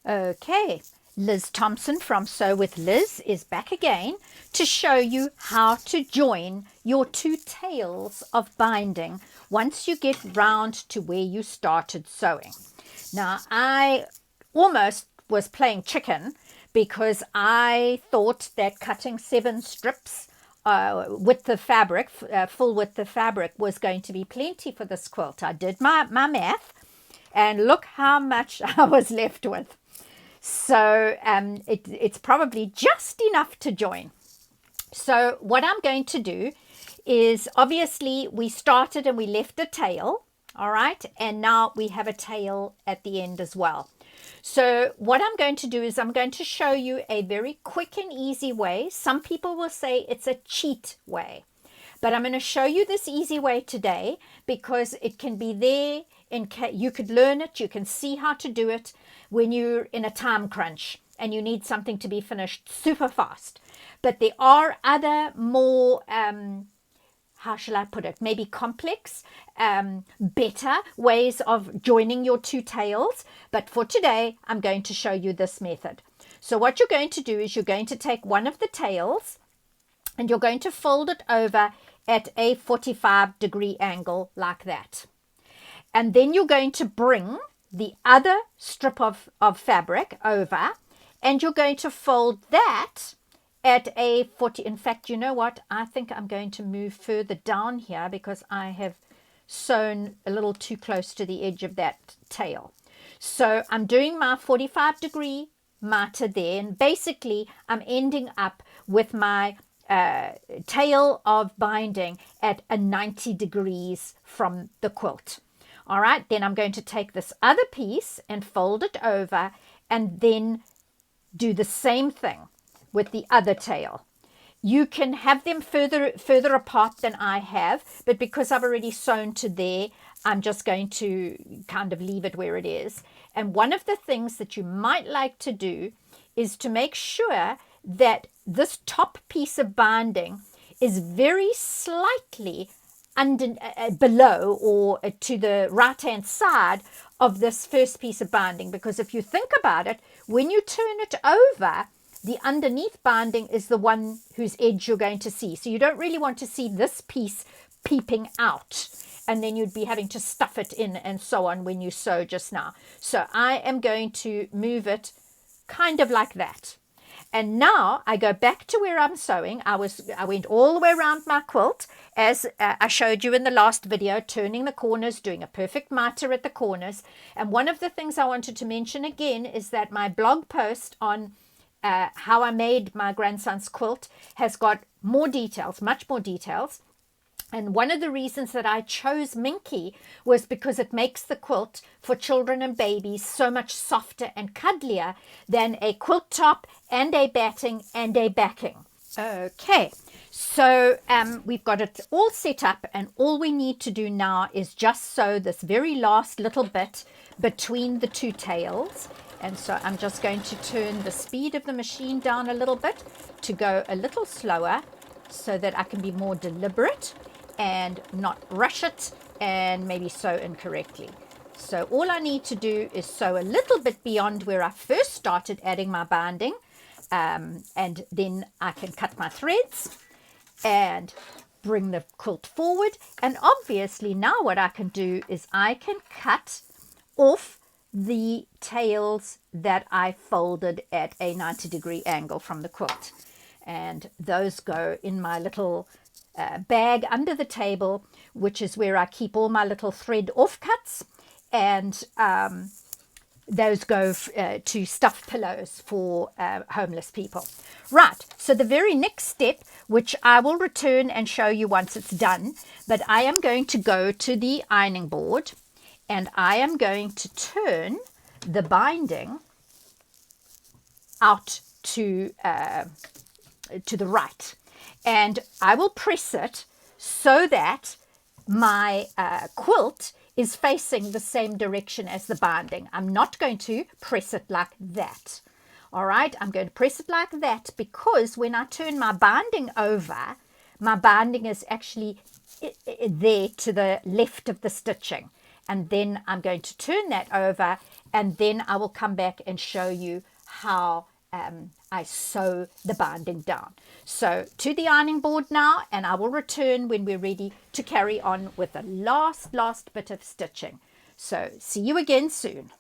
Okay, Liz Thompson from Sew with Liz is back again to show you how to join your two tails of binding once you get round to where you started sewing. Now, I almost was playing chicken because I thought that cutting 7 strips with the fabric, full width the fabric, was going to be plenty for this quilt. I did my math, and look how much I was left with. So it's probably just enough to join. So what I'm going to do is, obviously we started and we left a tail, all right, and now we have a tail at the end as well. So what I'm going to do is I'm going to show you a very quick and easy way. Some people will say it's a cheat way, but I'm going to show you this easy way today because it can be there. You could learn it, you can see how to do it when you're in a time crunch and you need something to be finished super fast. But there are other more, how shall I put it, maybe complex, better ways of joining your two tails. But for today, I'm going to show you this method. So what you're going to do is you're going to take one of the tails and you're going to fold it over at a 45-degree angle like that. And then you're going to bring the other strip of fabric over and you're going to fold that at a 40. In fact, you know what? I think I'm going to move further down here because I have sewn a little too close to the edge of that tail. So I'm doing my 45-degree miter there, and basically I'm ending up with my tail of binding at a 90 degrees from the quilt. All right, then I'm going to take this other piece and fold it over and then do the same thing with the other tail. You can have them further apart than I have, but because I've already sewn to there, I'm just going to kind of leave it where it is. And one of the things that you might like to do is to make sure that this top piece of binding is very slightly below or to the right hand side of this first piece of binding, because if you think about it, when you turn it over, the underneath binding is the one whose edge you're going to see. So you don't really want to see this piece peeping out, and then you'd be having to stuff it in and so on when you sew just now. So I am going to move it kind of like that. And now I go back to where I'm sewing. I went all the way around my quilt, as I showed you in the last video, turning the corners, doing a perfect miter at the corners. And one of the things I wanted to mention again is that my blog post on how I made my grandson's quilt has got more details, much more details. And one of the reasons that I chose Minky was because it makes the quilt for children and babies so much softer and cuddlier than a quilt top and a batting and a backing. Okay, so we've got it all set up, and all we need to do now is just sew this very last little bit between the two tails. And so I'm just going to turn the speed of the machine down a little bit to go a little slower so that I can be more deliberate and not rush it and maybe sew incorrectly. So all I need to do is sew a little bit beyond where I first started adding my binding, and then I can cut my threads and bring the quilt forward. And obviously now what I can do is I can cut off the tails that I folded at a 90-degree angle from the quilt, and those go in my little bag under the table, which is where I keep all my little thread offcuts, and those go to stuffed pillows for homeless people. Right, so the very next step, which I will return and show you once it's done, but I am going to go to the ironing board and I am going to turn the binding out to the right, and I will press it so that my quilt is facing the same direction as the binding. I'm not going to press it like that. All right, I'm going to press it like that because when I turn my binding over, my binding is actually there to the left of the stitching. And then I'm going to turn that over and then I will come back and show you how I sew the binding down. So to the ironing board now, and I will return when we're ready to carry on with the last bit of stitching. So see you again soon.